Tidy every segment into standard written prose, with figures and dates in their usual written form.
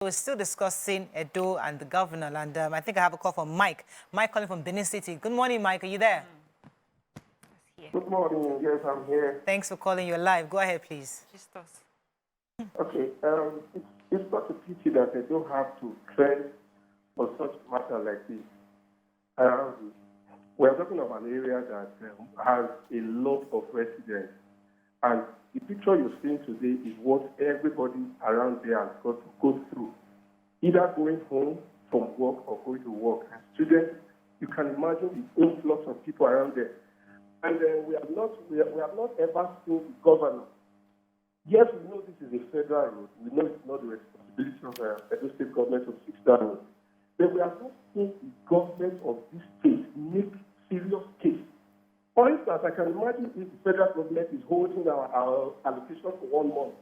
We're still discussing Edo and the governor, and I think I have a call from Mike. Mike calling from Benin City. Good morning, Mike. Are you there? Good morning. Yes, I'm here. Thanks for calling. You're live. Go ahead, please. Just us. Okay. It's not a pity that they don't have to trend for such matter like this. We're talking about an area that has a lot of residents, and the picture you're seeing today is what everybody around there has got to go through, either going home from work or going to work. And students, you can imagine the influx of people around there. And we have not ever seen the governor. Yes, we know this is a federal road. We know it's not the responsibility of the Edo State Government to fix that road. But we have not seen the government of this state make serious case. For instance, I can imagine if the federal government is holding our allocation for 1 month.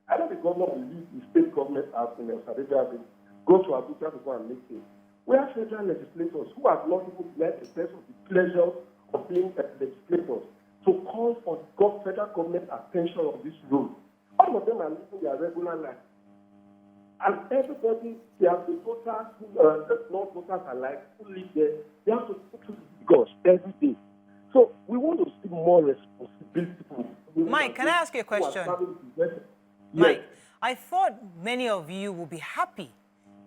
I know the governor will leave the state government out in El Salvador, go to Abuja to go and make it. We have federal legislators who have not even led a sense of the pleasure of being legislators to call for the federal government attention on this road. All of them are living their regular life. And everybody, they have the voters, the non-voters alike, who live there, they have to go to the gosh every day. So we want to see more responsibility. Mike, can I ask you a question? Yes. Mike, I thought many of you would be happy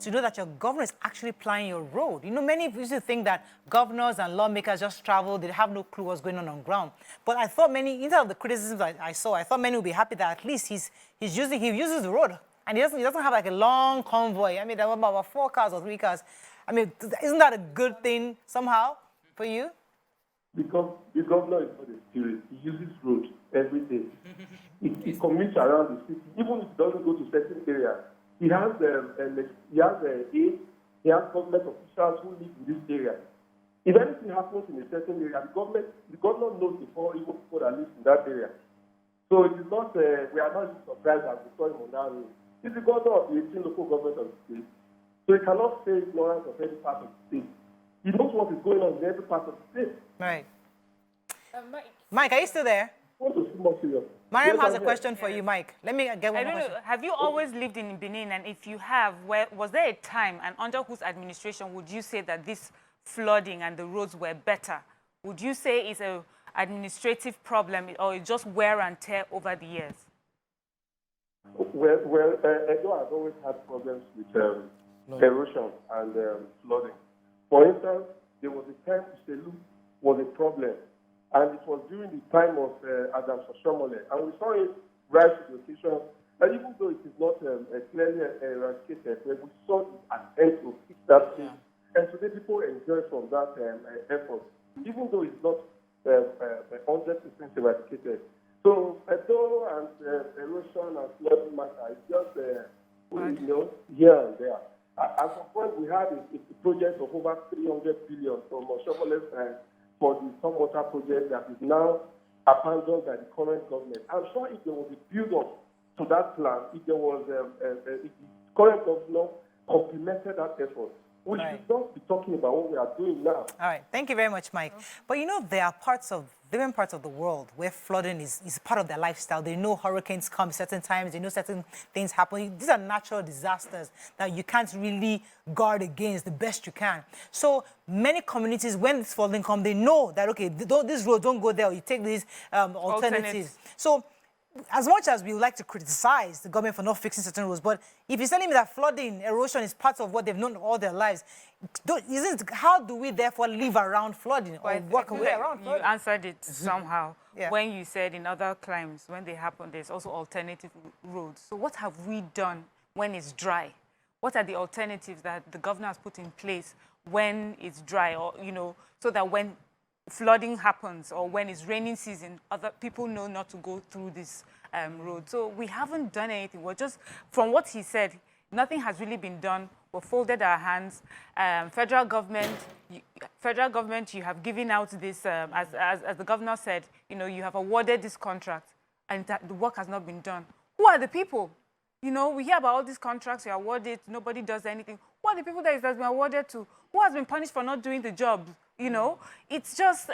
to know that your governor is actually plying your road. You know, many of you used to think that governors and lawmakers just travel, they have no clue what's going on ground. But I thought many, instead of the criticisms I saw, I thought many would be happy that at least he uses the road. And he doesn't have like a long convoy. I mean, there were about 4 cars or 3 cars. I mean, isn't that a good thing somehow for you? Because the governor is not a spirit. He uses roads every day. He commutes around the city, even if he doesn't go to certain areas. He has aid, he has government officials who live in this area. If anything happens in a certain area, the governor knows before even people that live in that area. So it is not, we are not surprised that we saw him on that road. He's the governor of the 18 local government of the state. So he cannot say ignorance of any part of the state. He knows what is going on in every part of the state. Right. Mike, are you still there? I want to see more serious. Maryam has a question for you, Mike. Let me get one more question. Have you always lived in Benin? And if you have, was there a time, and under whose administration would you say that this flooding and the roads were better? Would you say it's an administrative problem or it's just wear and tear over the years? Well, Edo has always had problems with erosion and flooding. For instance, there was a time Selu was a problem, and it was during the time of Adam Soshomole, and we saw it rise to the occasion. And even though it is not clearly eradicated, we saw the attempt to fix that thing. And today people enjoy from that effort, even though it's not 100% eradicated. So Edo and erosion and flooding matter is just here and there. At some point, we had a project of over 300 billion from Oshomole's time for the stormwater project that is now abandoned by the current government. I'm sure if there was a build-up to that plan, if there was if the current government complemented that effort, we should not be talking about what we are doing now. All right. Thank you very much, Mike. But you know, there are different parts of the world where flooding is part of their lifestyle. They know hurricanes come certain times. They know certain things happen. These are natural disasters that you can't really guard against the best you can. So many communities, when this flooding comes, they know that, okay, this road, don't go there, or you take these alternatives. So as much as we would like to criticize the government for not fixing certain roads, but if you're telling me that flooding, erosion is part of what they've known all their lives, how do we therefore live around flooding or walk away around flooding? You answered it somehow when you said in other climes, when they happen, there's also alternative roads. So what have we done when it's dry? What are the alternatives that the governor has put in place when it's dry, or, so that when flooding happens or when it's raining season, other people know not to go through this road. So we haven't done anything. We're just, from what he said, nothing has really been done. We've folded our hands. Federal government, you have given out this, as the governor said, you have awarded this contract and that the work has not been done. Who are the people? We hear about all these contracts, you award it, nobody does anything. Who are the people that it has been awarded to? Who has been punished for not doing the job? It's just,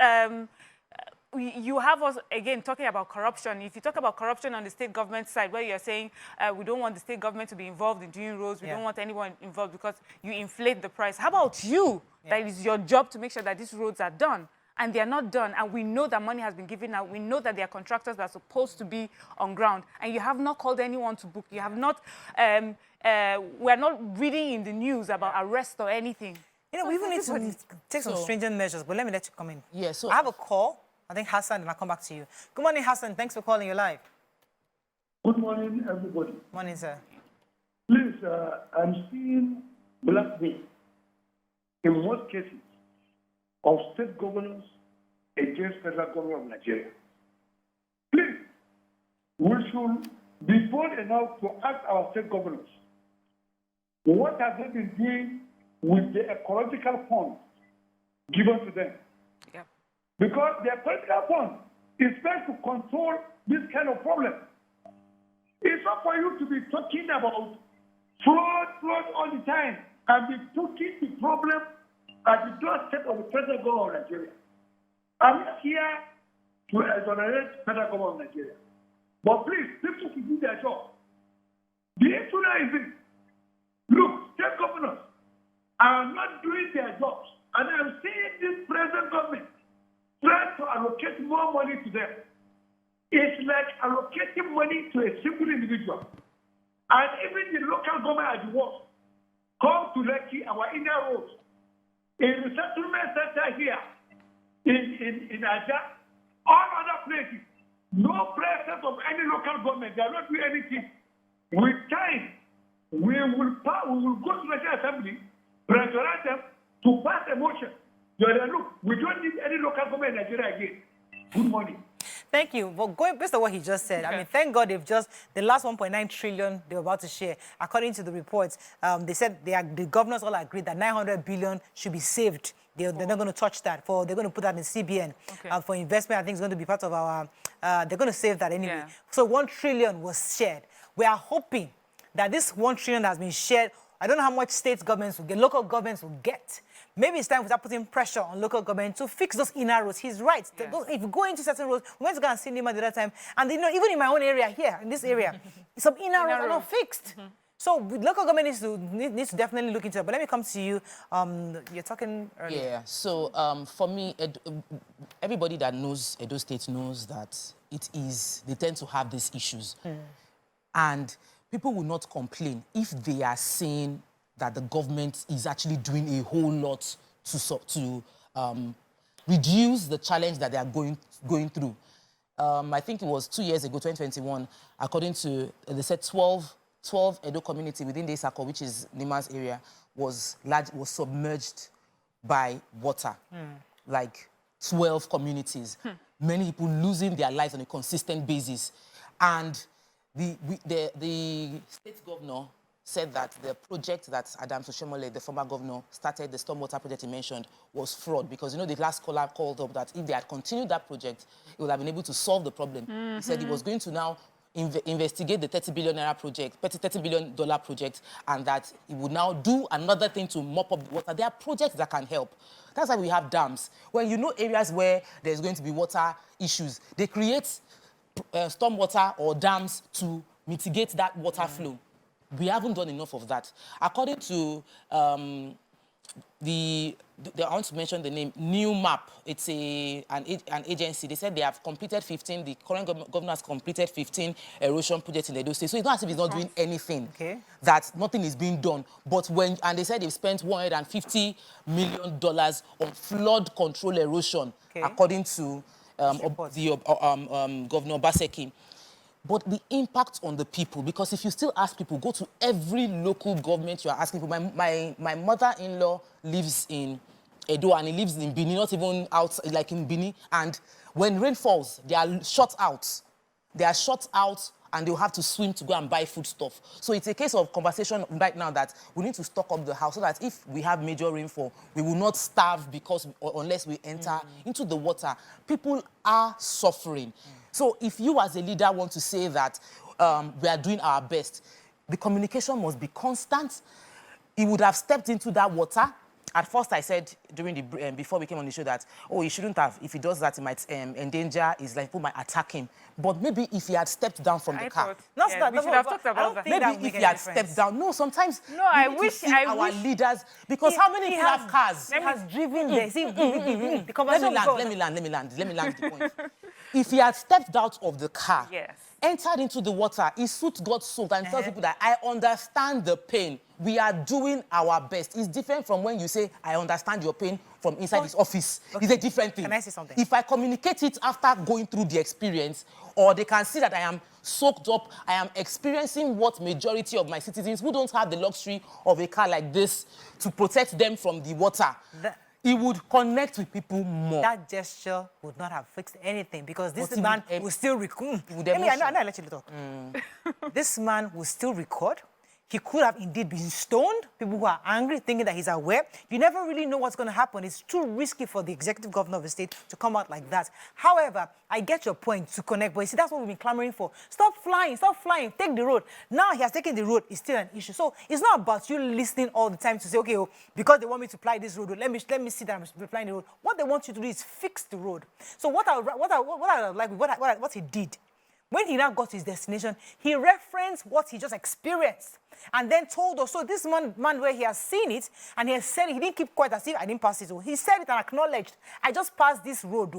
you have us, again, talking about corruption. If you talk about corruption on the state government side, where you're saying we don't want the state government to be involved in doing roads, we don't want anyone involved because you inflate the price. How about you? That is your job to make sure that these roads are done. And they are not done. And we know that money has been given out. We know that there are contractors that are supposed to be on ground. And you have not called anyone to book. You have not, we're not reading in the news about arrest or anything. You know, we even need to take some stringent measures, but let me let you come in. Yeah, so I have a call. I think Hassan, and I'll come back to you. Good morning, Hassan. Thanks for calling. You're live. Good morning, everybody. Morning, sir. Please, I'm seeing blackmail in most cases of state governors against federal government of Nigeria. Please, we should be bold enough to ask our state governors, what have they been doing with the ecological fund given to them? Yeah. Because the ecological fund is meant to control this kind of problem. It's not for you to be talking about flood all the time and be putting the problem at the doorstep of the federal government of Nigeria. I'm not here to exonerate federal government of Nigeria. But please, people should do their job. The issue now is this. Look, state governors are not doing their jobs. And I'm seeing this present government try to allocate more money to them. It's like allocating money to a single individual. And even the local government at the worst come to Lekki, our inner roads, in the settlement center here, in Aja, all other places, no presence of any local government. They are not doing anything. With time, we will go to the National Assembly, pressurize them to pass a motion. Look, we don't need any local government in Nigeria again. Good morning. Thank you. Well, going based on what he just said, I mean, thank God they've just, the last 1.9 trillion they were about to share, according to the reports, they said the governors all agreed that 900 billion should be saved. They're not going to touch that. They're going to put that in CBN for investment. I think it's going to be part of our, they're going to save that anyway. Yeah. So 1 trillion was shared. We are hoping that this 1 trillion has been shared. I don't know how much state governments will get, local governments will get. Maybe it's time to start putting pressure on local government to fix those inner roads. He's right. Yes. If you go into certain roads, we went to go and see Nima the other time, and you know, even in my own area here, in this area, some inner roads are not fixed. So local government needs to definitely look into it. But let me come to you. You're talking earlier. Yeah. So for me, everybody that knows Edo State knows that they tend to have these issues, and people will not complain if they are saying that the government is actually doing a whole lot to reduce the challenge that they are going through. I think it was 2 years ago, 2021, according to, they said 12 Edo community within the Isako, which is Nima's area, was submerged by water. Like 12 communities. Many people losing their lives on a consistent basis. And the state governor said that the project that Adam Soshomole, the former governor, started, the stormwater project he mentioned, was fraud. Because, you know, the last caller called up that if they had continued that project, it would have been able to solve the problem. He said he was going to now investigate the $30 billion project, and that he would now do another thing to mop up the water. There are projects that can help. That's why we have dams. When you know areas where there's going to be water issues, they create stormwater or dams to mitigate that water flow. We haven't done enough of that. According to I want to mention the name, New Map. It's an agency. They said they have completed 15, the current governor has completed 15 erosion projects in Edo State. So it's not as if he's not doing anything, that nothing is being done. But and they said they've spent $150 million on flood control erosion, according to Governor Obaseki. But the impact on the people, because if you still ask people, go to every local government you are asking people. My mother-in-law lives in Edo, and he lives in Benin, not even out, like in Benin. And when rain falls, they are shut out. They are shut out, and they'll have to swim to go and buy food stuff. So it's a case of conversation right now that we need to stock up the house so that if we have major rainfall, we will not starve unless we enter into the water. People are suffering. So if you as a leader want to say that we are doing our best, the communication must be constant. He would have stepped into that water at first I said during the before we came on the show that, oh, he shouldn't have. If he does that, it might endanger his life. People might attack him. But maybe if he had stepped down from the car. We should have talked about that. Maybe if he had stepped down. No, sometimes I we wish our leaders, because how many people have cars? He has driven there. See, Let me land the point. If he had stepped out of the car, entered into the water, his suit got soaked, and tells people that I understand the pain. We are doing our best. It's different from when you say, I understand your pain from inside his office. Okay. It's a different thing. Can I say something? If I communicate it after going through the experience, or they can see that I am soaked up, I am experiencing what majority of my citizens who don't have the luxury of a car like this to protect them from the water, he would connect with people more. That gesture would not have fixed anything because this man will still record. I let you talk. This man will still record. He could have indeed been stoned. People who are angry, thinking that he's aware. You never really know what's going to happen. It's too risky for the executive governor of the state to come out like that. However, I get your point to connect, but you see, that's what we've been clamoring for. Stop flying, take the road. Now he has taken the road, it's still an issue. So it's not about you listening all the time to say, okay, because they want me to fly this road, let me see that I'm flying the road. What they want you to do is fix the road. So what he did, when he now got to his destination, he referenced what he just experienced and then told us, so this man where he has seen it and he has said it, he didn't keep quiet as if I didn't pass it. He said it and acknowledged, I just passed this road.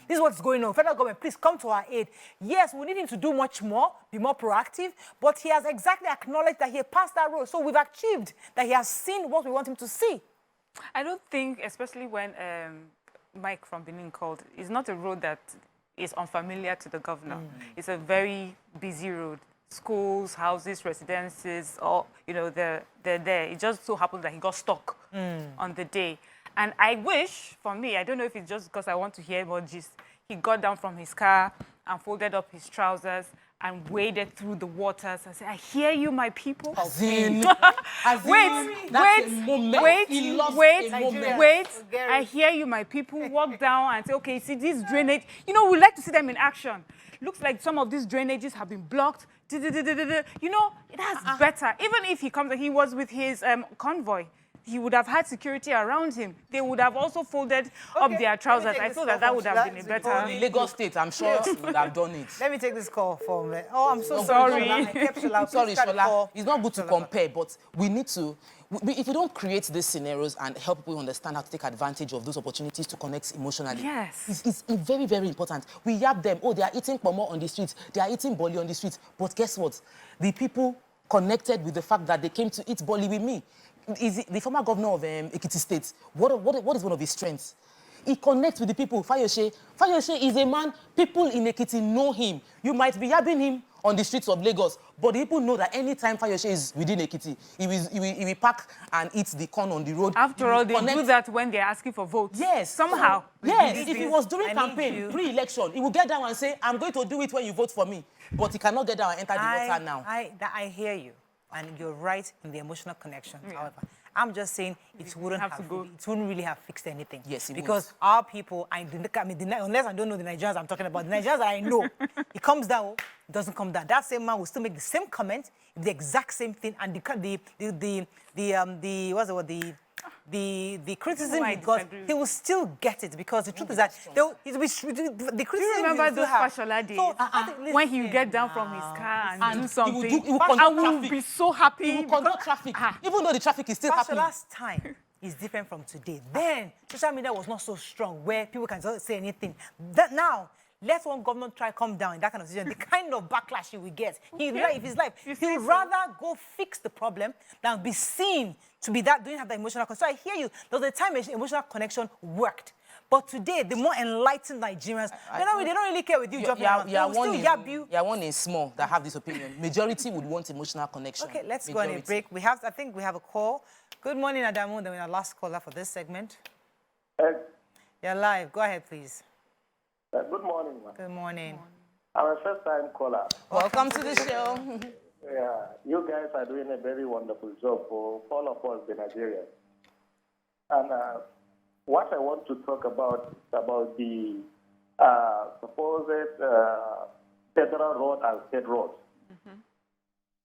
This is what's going on. Federal government, please come to our aid. Yes, we need him to do much more, be more proactive, but he has exactly acknowledged that he passed that road. So we've achieved that he has seen what we want him to see. I don't think, especially when Mike from Benin called, it's not a road that is unfamiliar to the governor. It's a very busy road. Schools, houses, residences, all, they're there. It just so happens that he got stuck on the day. And I wish, for me, I don't know if it's just because I want to hear more gist, he got down from his car and folded up his trousers and waded through the waters and said, I hear you, my people. Wait, I hear you, my people. Walk down and say, okay, see this drainage. We like to see them in action. Looks like some of these drainages have been blocked. That's better. Even if he was with his convoy, he would have had security around him. They would have also folded up their trousers. I feel that would have been a better... In Lagos State, I'm sure he would have done it. Let me take this call from... Oh, I'm so sorry. Sorry, Shola. It's not good to compare, but we need to... If we don't create these scenarios and help people understand how to take advantage of those opportunities to connect emotionally, it's very, very important. We yap them, oh, they are eating pomo on the streets, they are eating boli on the streets. But guess what? The people connected with the fact that they came to eat boli with me. Is the former governor of Ekiti State, what is one of his strengths? He connects with the people. Fayose is a man, people in Ekiti know him. You might be yabbing him on the streets of Lagos, but the people know that anytime Fayose is within Ekiti, he will pack and eat the corn on the road. After all, they do that when they're asking for votes. Yes. Somehow. Yes. If he was during campaign, pre-election, he would get down and say, I'm going to do it when you vote for me. But he cannot get down and enter the water now. I hear you. And you're right in the emotional connection, however. I'm just saying it wouldn't really have fixed anything. Yes, it because would. Our people, unless I don't know the Nigerians I'm talking about, the Nigerians that I know, it comes down, it doesn't come down. That same man will still make the same comment, the exact same thing, and the criticism he got, he will still get it because the truth is that the criticism. Do you remember those Fashola days when he would get down from his car and do something? And we will be so happy. He will control traffic, even though the traffic is still happening. Fashola's time is different from today. Then social media was not so strong where people can just say anything. Now. Let one government try come down in that kind of situation. The kind of backlash he will get. He'd rather go fix the problem than be seen to be doing have that emotional connection. So I hear you. There was a time emotional connection worked. But today, the more enlightened Nigerians, they don't really care with you dropping out. One is small that have this opinion. Majority would want emotional connection. Okay, let's go on a break. I think we have a call. Good morning, Adamu. Then we're our last caller for this segment. You're live. Go ahead, please. Good morning, ma'am. Good morning. I'm a first-time caller. Welcome to the show. Yeah, you guys are doing a very wonderful job for all of us, the Nigerians. And what I want to talk about the supposed federal road and state roads.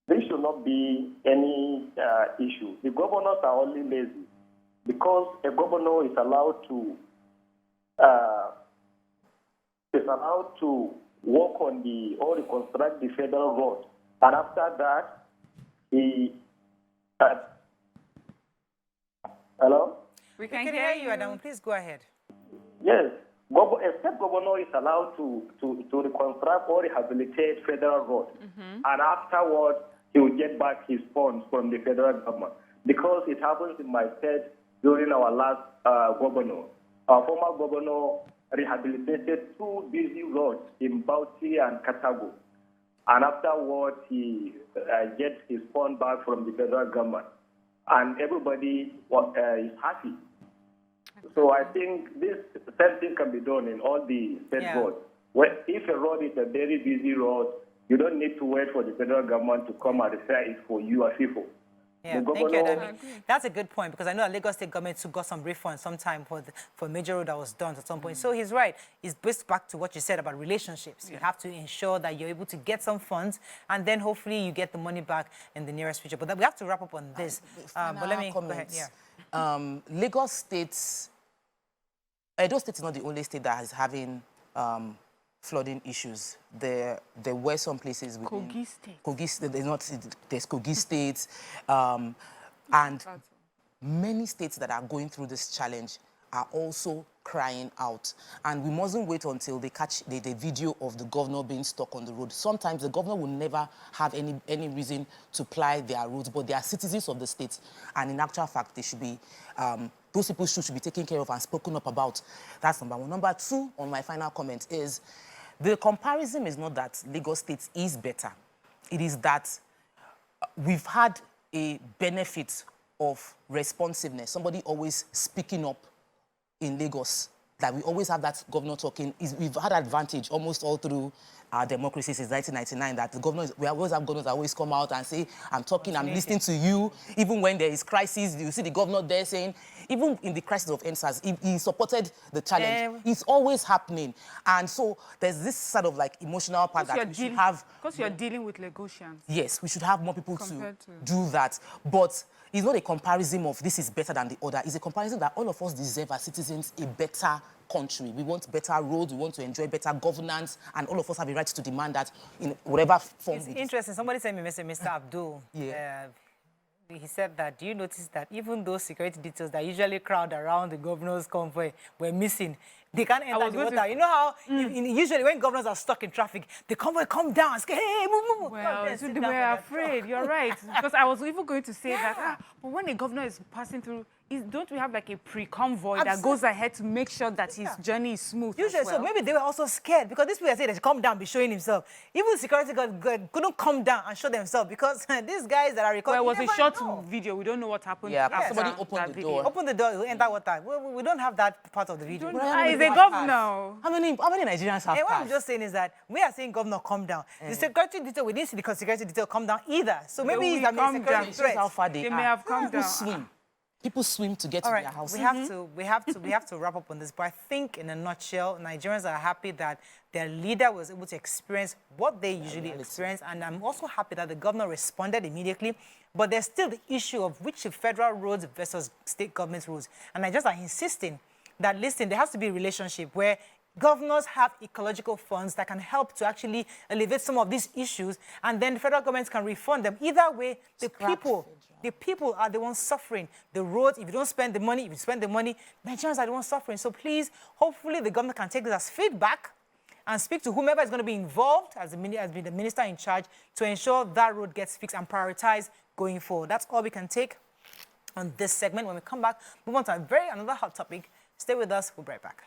There should not be any issue. The governors are only lazy. because a governor is allowed to work on or reconstruct the federal road, and after that, he. Hello? We We can can hear you, Adam. Please go ahead. Yes, a state governor is allowed to reconstruct or rehabilitate federal roads, and afterwards he will get back his funds from the federal government. Because it happens in my state during our last governor. Our former governor rehabilitated 2 busy roads in Bauchi and Katago, and afterwards he gets his fund back from the federal government, and everybody is happy. So I think this same thing can be done in all the state roads. If a road is a very busy road, you don't need to wait for the federal government to come and repair it for you as people. Yeah, thank you, Adam. That's a good point, because I know the Lagos State government got some refund sometime for a major road that was done at some point. So he's right. It's based back to what you said about relationships. You have to ensure that you're able to get some funds, and then hopefully you get the money back in the nearest future. But we have to wrap up on this. But let me go ahead. Lagos State, Edo State is not the only state that is having flooding issues. There were some places within Kogi State. Kogi State, there's Kogi State, and many states that are going through this challenge are also crying out. And we mustn't wait until they catch the video of the governor being stuck on the road. Sometimes the governor will never have any reason to ply their roads, but they are citizens of the state. And in actual fact, they should be, those people should be taken care of and spoken up about. That's number one. Number two, on my final comment, is the comparison is not that Lagos State is better. It is that we've had a benefit of responsiveness, somebody always speaking up in Lagos, that we always have that governor talking. We've had advantage almost all through our democracy since 1999, that the governors, we always have governors that always come out and say, I'm talking, I'm listening to you. Even when there is crisis, you see the governor there saying, even in the crisis of NSAS, he supported the challenge. It's always happening. And so there's this sort of like emotional part that we should have. Because you're dealing with Lagosians. Yes, we should have more people to do that. But it's not a comparison of this is better than the other. It's a comparison that all of us deserve as citizens a better country. We want better roads, we want to enjoy better governance, and all of us have a right to demand that in whatever form. It's interesting. Somebody sent me a message, Mr. Abdul. He said that, do you notice that even those security details that usually crowd around the governor's convoy were missing? They can't enter the water. You know how usually when governors are stuck in traffic, the convoy come down and say, hey, move. Well, they were afraid. You're right. Because I was even going to say that, but when a governor is passing through, don't we have like a pre-convoy that goes ahead to make sure that his journey is smooth? Usually, so maybe they were also scared, because this people said they should come down, be showing himself. Even security guard couldn't come down and show themselves, because these guys that are recording. Well, it was a short video. We don't know what happened. Yeah, somebody opened the door. Open the door, you enter water. We don't have that part of the video. He's a governor. How many Nigerians have what I'm just saying is that we are saying, governor, come down. The security detail, we didn't see the security detail come down either. So maybe it's a security threat. How far they may have come down. People swim to get to their house. We have to wrap up on this. But I think, in a nutshell, Nigerians are happy that their leader was able to experience what they usually experience, and I'm also happy that the governor responded immediately. But there's still the issue of which federal roads versus state government roads, and Nigerians are insisting that, listen, there has to be a relationship where governors have ecological funds that can help to actually alleviate some of these issues, and then the federal government can refund them. Either way, the people are the ones suffering. The roads, if you don't spend the money, if you spend the money, Nigerians are the ones suffering. So please, hopefully the governor can take this as feedback and speak to whomever is going to be involved as the minister in charge to ensure that road gets fixed and prioritized going forward. That's all we can take on this segment. When we come back, move on to another hot topic. Stay with us. We'll be right back.